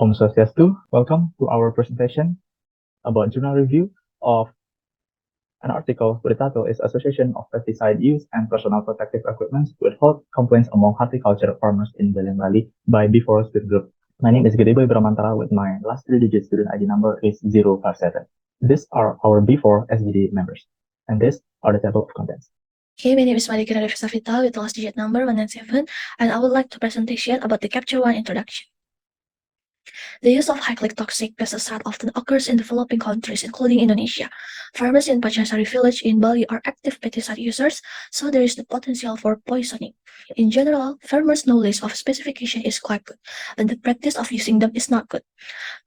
Om Swastiastu. Welcome to our presentation about journal review of an article with the title is Association of Pesticide Use and Personal Protective Equipment with Health Complaints Among Horticulture Farmers in Belen Valley by B4 Speed Group. My name is Gede Bramantara with my last 3-digit student ID number is 057. These are our B4 SGD members. And these are the table of contents. Okay, my name is Margareth with the last digit number 197, and I would like to presentation about the Chapter 1 introduction. The use of highly toxic pesticide often occurs in developing countries, including Indonesia. Farmers in Panjaitan village in Bali are active pesticide users, so there is the potential for poisoning. In general, farmers' knowledge of specification is quite good, and the practice of using them is not good.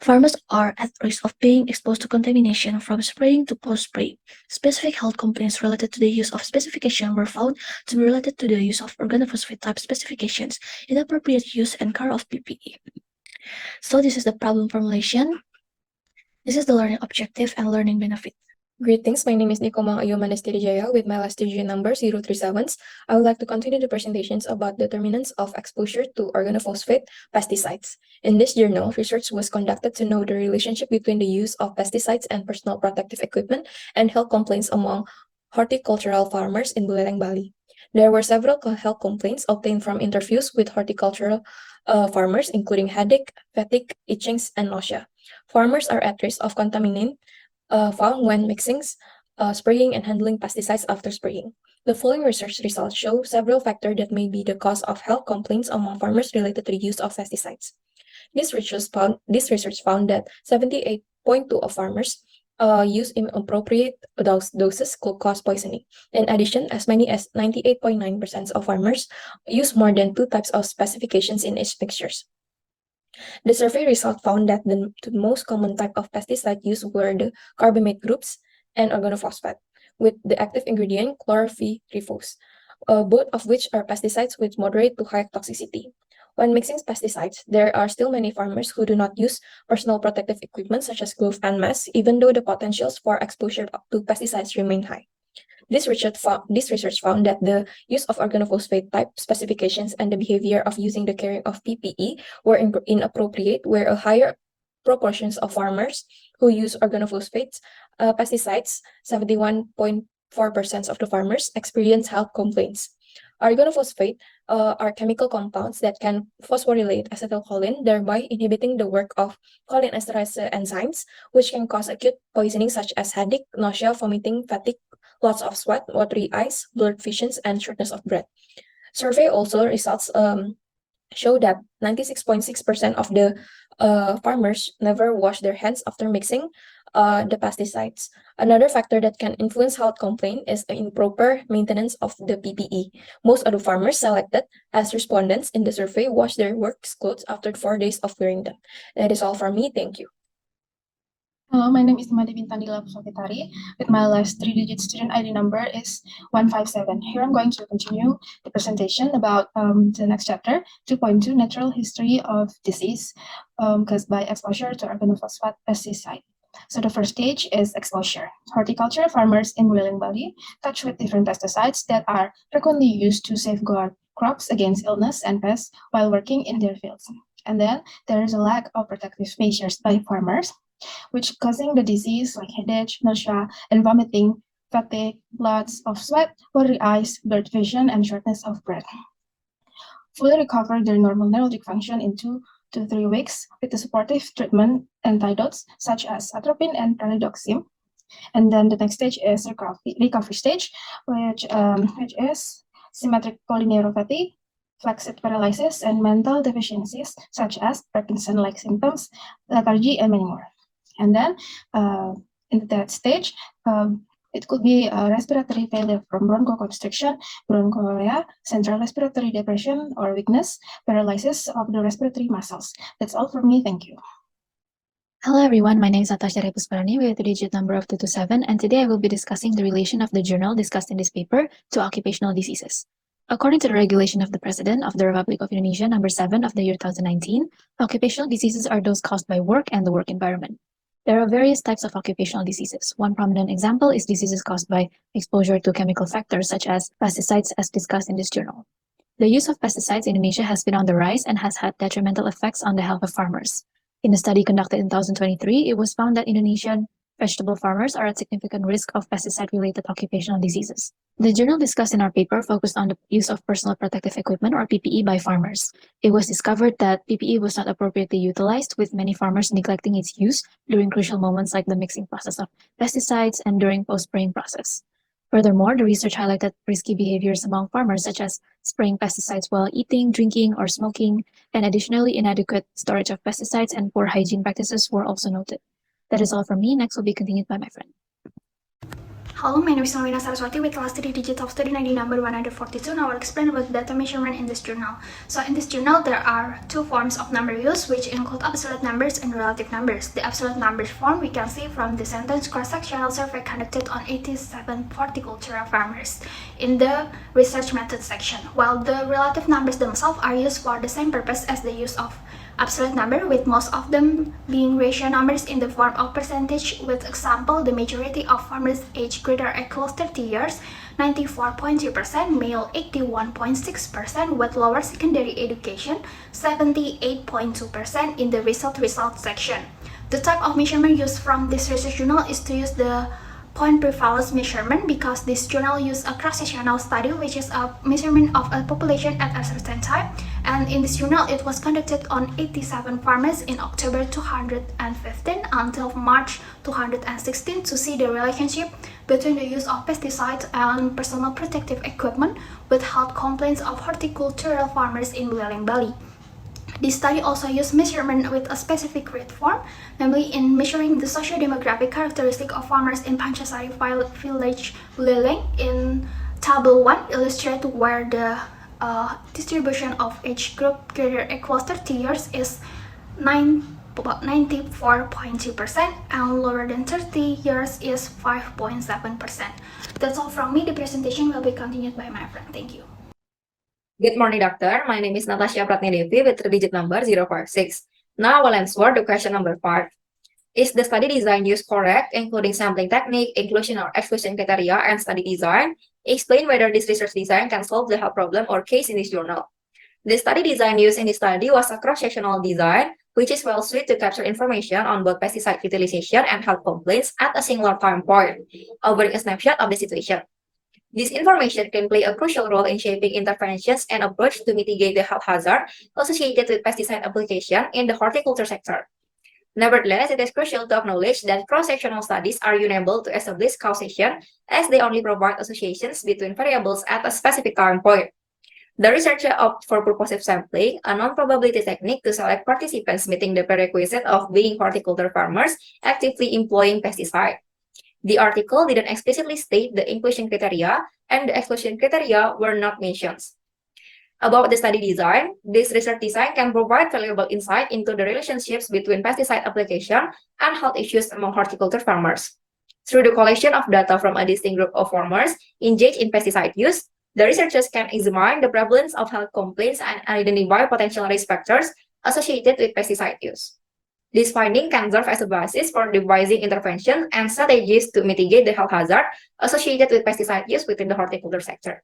Farmers are at risk of being exposed to contamination from spraying to post-spray. Specific health complaints related to the use of specification were found to be related to the use of organophosphate type specifications, inappropriate use and care of PPE. So this is the problem formulation. This is the learning objective and learning benefit. Greetings, my name is Komang Jaya with my last digit number 037. I would like to continue the presentations about determinants of exposure to organophosphate pesticides. In this journal, research was conducted to know the relationship between the use of pesticides and personal protective equipment and health complaints among horticultural farmers in Buleleng, Bali. There were several health complaints obtained from interviews with horticultural farmers, including headache, fatigue, itchings, and nausea. Farmers are at risk of contaminant found when mixing, spraying, and handling pesticides after spraying. The following research results show several factors that may be the cause of health complaints among farmers related to the use of pesticides. This research found that 78.2% of farmers use inappropriate doses could cause poisoning. In addition, as many as 98.9% of farmers use more than 2 types of specifications in each mixtures. The survey result found that the most common type of pesticide used were the carbamate groups and organophosphate, with the active ingredient chlorpyrifos, both of which are pesticides with moderate to high toxicity. When mixing pesticides, there are still many farmers who do not use personal protective equipment such as gloves and masks, even though the potentials for exposure to pesticides remain high. This research found that the use of organophosphate type specifications and the behavior of using the carrying of PPE were inappropriate, where a higher proportions of farmers who use organophosphates pesticides, 71.4% of the farmers experience health complaints. Organophosphate are chemical compounds that can phosphorylate acetylcholine, thereby inhibiting the work of cholinesterase enzymes, which can cause acute poisoning such as headache, nausea, vomiting, fatigue, lots of sweat, watery eyes, blurred visions, and shortness of breath. Survey also results show that 96.6% of the farmers never wash their hands after mixing the pesticides. Another factor that can influence health complaint is the improper maintenance of the PPE. Most of the farmers selected as respondents in the survey wash their work clothes after 4 days of wearing them. That is all from me. Thank you. Hello, my name is Bintang Dila Puspapitari. With my last 3-digit student ID number is 157. Here I'm going to continue the presentation about the next chapter, 2.2, Natural History of Disease caused by exposure to organophosphate pesticide. So the first stage is exposure. Horticulture farmers in Buleleng, Bali touch with different pesticides that are frequently used to safeguard crops against illness and pests while working in their fields. And then there is a lack of protective measures by farmers, which causing the disease like headache, nausea, and vomiting, fatigue, lots of sweat, watery eyes, blurred vision, and shortness of breath. Fully recover their normal neurologic function in 2 to 3 weeks with the supportive treatment antidotes such as atropine and pralidoxim. And then the next stage is recovery stage, which is symmetric polyneuropathy, flaccid paralysis, and mental deficiencies such as Parkinson-like symptoms, lethargy, and many more. And then in that stage, it could be respiratory failure from bronchoconstriction, bronchoria, central respiratory depression or weakness, paralysis of the respiratory muscles. That's all from me. Thank you. Hello everyone, my name is Natasha Pusparani with a digit number of 227, and today I will be discussing the relation of the journal discussed in this paper to occupational diseases. According to the regulation of the President of the Republic of Indonesia, number 7 of the year 2019, occupational diseases are those caused by work and the work environment. There are various types of occupational diseases. One prominent example is diseases caused by exposure to chemical factors such as pesticides as discussed in this journal. The use of pesticides in Indonesia has been on the rise and has had detrimental effects on the health of farmers. In a study conducted in 2023, it was found that Indonesian vegetable farmers are at significant risk of pesticide-related occupational diseases. The journal discussed in our paper focused on the use of personal protective equipment or PPE by farmers. It was discovered that PPE was not appropriately utilized, with many farmers neglecting its use during crucial moments like the mixing process of pesticides and during post-spraying process. Furthermore, the research highlighted risky behaviors among farmers, such as spraying pesticides while eating, drinking, or smoking, and additionally, inadequate storage of pesticides and poor hygiene practices were also noted. That is all from me. Next will be continued by my friend. Hello, my name is Luh Wina Saraswati with the last 3 digits of student ID number 142, and I will explain about data measurement in this journal. So in this journal, there are two forms of number use, which include absolute numbers and relative numbers. The absolute numbers form we can see from the sentence cross-sectional survey conducted on 87 horticultural farmers in the research method section, while the relative numbers themselves are used for the same purpose as the use of absolute number, with most of them being ratio numbers in the form of percentage. With example, the majority of farmers aged greater equals 30 years, 94.2%, male 81.6%, with lower secondary education 78.2% in the result section. The type of measurement used from this research journal is to use the point prevalence measurement, because this journal used a cross-sectional study, which is a measurement of a population at a certain time, and in this journal it was conducted on 87 farmers in October 2015 until March 2016 to see the relationship between the use of pesticides and personal protective equipment with health complaints of horticultural farmers in Bali. This study also used measurement with a specific rate form, namely in measuring the socio-demographic characteristic of farmers in Panjaitan village Leleng. In table 1 illustrates where the distribution of age group greater equals 30 years is 94.2% and lower than 30 years is 5.7%. That's all from me. The presentation will be continued by my friend. Thank you. Good morning, doctor. My name is Natasha Pradnya Devi with the digit number 046. Now I will answer the question number 5. Is the study design used correct, including sampling technique, inclusion or exclusion criteria, and study design? Explain whether this research design can solve the health problem or case in this journal. The study design used in this study was a cross-sectional design, which is well suited to capture information on both pesticide utilization and health complaints at a singular time point, offering a snapshot of the situation. This information can play a crucial role in shaping interventions and approach to mitigate the health hazard associated with pesticide application in the horticulture sector. Nevertheless, it is crucial to acknowledge that cross-sectional studies are unable to establish causation, as they only provide associations between variables at a specific time point. The researcher opted for purposive sampling, a non-probability technique to select participants meeting the prerequisite of being horticulture farmers actively employing pesticide. The article didn't explicitly state the inclusion criteria, and the exclusion criteria were not mentioned. About the study design, this research design can provide valuable insight into the relationships between pesticide application and health issues among horticulture farmers. Through the collection of data from a distinct group of farmers engaged in pesticide use, the researchers can examine the prevalence of health complaints and identify potential risk factors associated with pesticide use. This finding can serve as a basis for devising interventions and strategies to mitigate the health hazard associated with pesticide use within the horticulture sector.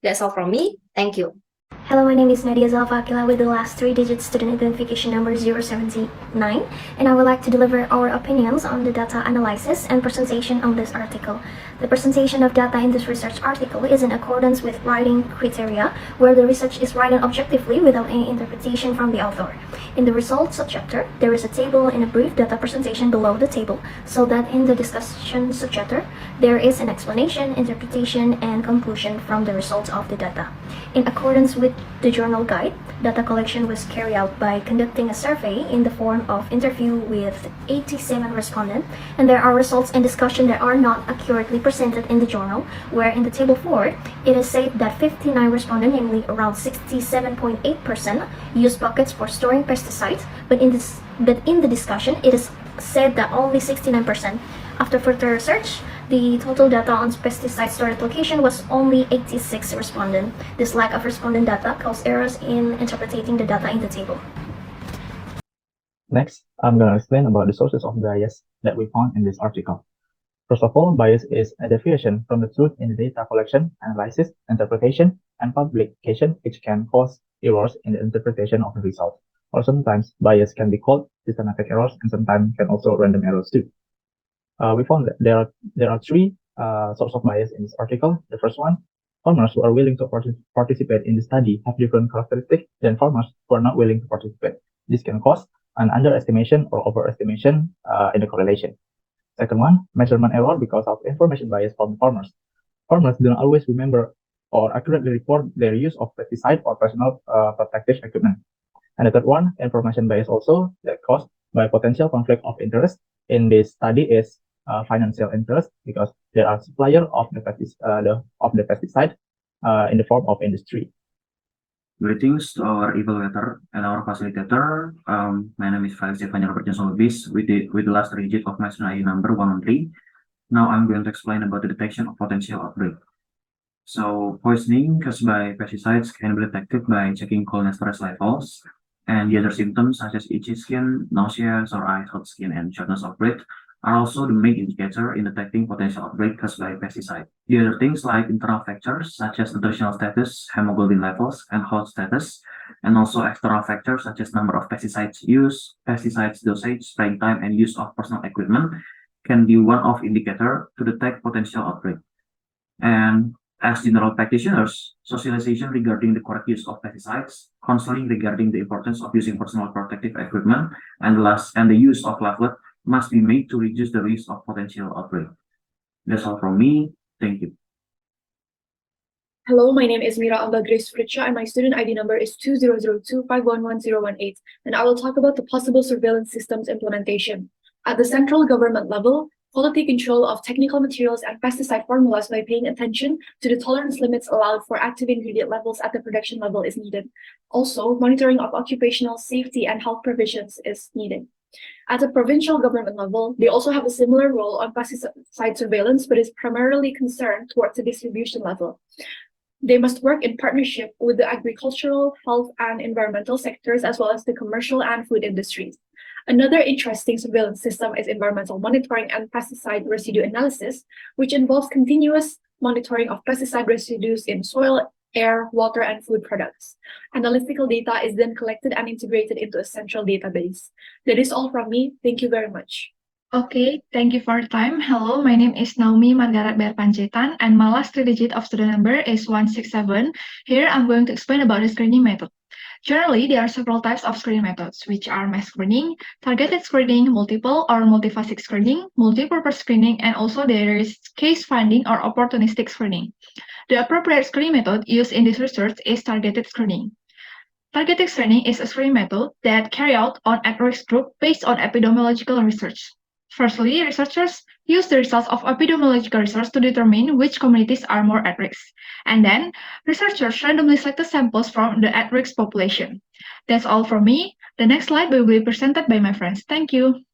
That's all from me. Thank you. Hello, my name is Nadya, Zalfa, Aqilah with the last 3 digits student identification number 079, and I would like to deliver our opinions on the data analysis and presentation of this article. The presentation of data in this research article is in accordance with writing criteria, where the research is written objectively without any interpretation from the author. In the results subchapter, there is a table and a brief data presentation below the table, so that in the discussion subchapter, there is an explanation, interpretation, and conclusion from the results of the data. In accordance with the journal guide, data collection was carried out by conducting a survey in the form of interview with 87 respondents, and there are results and discussion that are not accurately presented in the journal, where in the table 4, it is said that 59 respondents, namely around 67.8%, use buckets for storing pesticides, but in the discussion, it is said that only 69%. After further research, the total data on pesticide storage location was only 86 respondents. This lack of respondent data caused errors in interpreting the data in the table. Next, I'm going to explain about the sources of bias that we found in this article. First of all, bias is a deviation from the truth in the data collection, analysis, interpretation, and publication, which can cause errors in the interpretation of the result. Or sometimes bias can be called systematic errors, and sometimes can also random errors too. We found that there are three sorts of bias in this article. The first one, farmers who are willing to participate in the study have different characteristics than farmers who are not willing to participate. This can cause an underestimation or overestimation in the correlation. Second one, measurement error because of information bias from farmers. Farmers do not always remember or accurately report their use of pesticide or personal protective equipment. And the third one, information bias also that caused by potential conflict of interest in this study is financial interest because there are suppliers of the pesticide in the form of industry. Greetings to our evaluator and our facilitator. My name is Felix, Zefanya, Jhonson, Lubis with the last digit of my student ID number 113. Now I'm going to explain about the detection of potential outbreak. So poisoning caused by pesticides can be detected by checking cholesterol levels, and the other symptoms such as itchy skin, nausea, sore eyes, hot skin, and shortness of breath are also the main indicator in detecting potential outbreak caused by pesticide. The other things like internal factors such as nutritional status, hemoglobin levels, and health status, and also external factors such as number of pesticides used, pesticides dosage, spraying time, and use of personal equipment can be one of indicator to detect potential outbreak. And as general practitioners, socialization regarding the correct use of pesticides, counseling regarding the importance of using personal protective equipment, and the use of leaflet must be made to reduce the risk of potential outbreak. That's all from me. Thank you. Hello, my name is Mira and my student ID number is 2002511018, and I will talk about the possible surveillance systems implementation. At the central government level, quality control of technical materials and pesticide formulas by paying attention to the tolerance limits allowed for active ingredient levels at the production level is needed. Also, monitoring of occupational safety and health provisions is needed. At the provincial government level, they also have a similar role on pesticide surveillance, but is primarily concerned towards the distribution level. They must work in partnership with the agricultural, health, and environmental sectors, as well as the commercial and food industries. Another interesting surveillance system is environmental monitoring and pesticide residue analysis, which involves continuous monitoring of pesticide residues in soil, air, water, and food products. Analytical data is then collected and integrated into a central database. That is all from me. Thank you very much. Okay, thank you for your time. Hello, my name is Naomi Margareth Panjaitan, and my last three digit of student number is 167. Here, I'm going to explain about the screening method. Generally, there are several types of screening methods, which are mass screening, targeted screening, multiple or multiphasic screening, multi-purpose screening, and also there is case finding or opportunistic screening. The appropriate screening method used in this research is targeted screening. Targeted screening is a screening method that carried out on at-risk group based on epidemiological research. Firstly, researchers use the results of epidemiological research to determine which communities are more at risk. And then, researchers randomly select the samples from the at-risk population. That's all from me. The next slide will be presented by my friends. Thank you.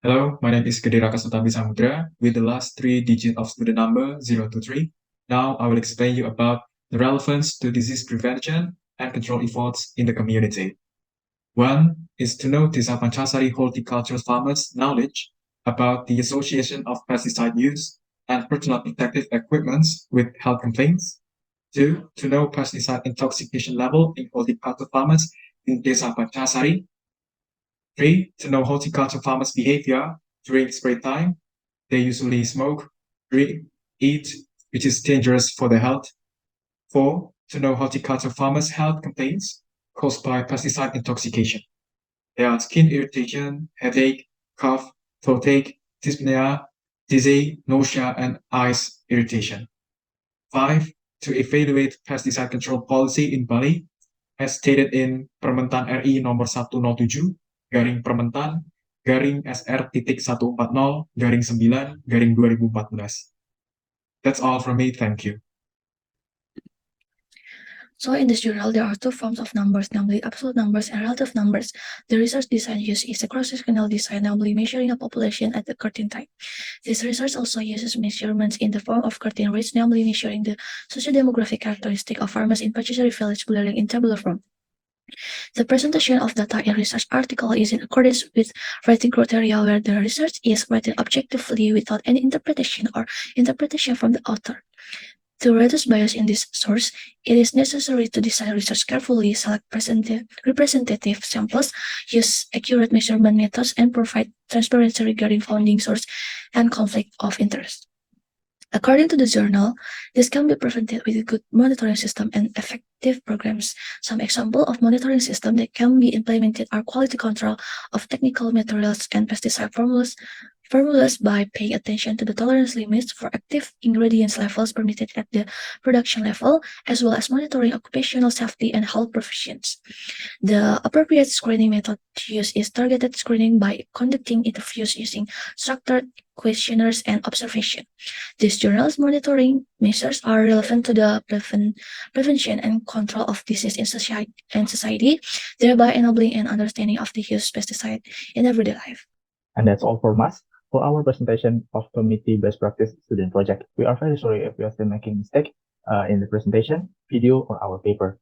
Hello, my name is Gede Raka Samudra with the last three digits of student number 023. Now I will explain you about the relevance to disease prevention and control efforts in the community. One is to know Desa Pancasari horticultural farmers' knowledge about the association of pesticide use and personal protective equipment with health complaints. Two, to know pesticide intoxication level in horticultural farmers in Desa Pancasari. Three, to know horticultural farmers' behavior during spray time. They usually smoke, drink, eat, which is dangerous for their health. Four, to know horticultural farmers' health complaints caused by pesticide intoxication. There are skin irritation, headache, cough, toothache, dyspnea, dizzy, nausea, and eyes irritation. 5. To evaluate pesticide control policy in Bali, as stated in Permentan RI nomor 107, garing Permentan, garing SR.140, garing 9, garing 2014. That's all from me, thank you. So in this journal, there are two forms of numbers, namely absolute numbers and relative numbers. The research design used is a cross-sectional design, namely measuring a population at the curtain time. This research also uses measurements in the form of curtain rates, namely measuring the socio-demographic characteristic of farmers in Panjaitan village blurring in tabular form. The presentation of data in research article is in accordance with writing criteria where the research is written objectively without any interpretation from the author. To reduce bias in this source, it is necessary to design research carefully, select representative samples, use accurate measurement methods, and provide transparency regarding founding source and conflict of interest. According to the journal, this can be prevented with a good monitoring system and effective programs. Some examples of monitoring systems that can be implemented are quality control of technical materials and pesticide formulas by paying attention to the tolerance limits for active ingredients levels permitted at the production level, as well as monitoring occupational safety and health provisions. The appropriate screening method to use is targeted screening by conducting interviews using structured questionnaires and observation. These journals monitoring measures are relevant to the prevention and control of disease in society, thereby enabling an understanding of the use of pesticide in everyday life. And that's all from us for our presentation of Committee Best Practice Student Project. We are very sorry if we are still making mistakes in the presentation, video, or our paper.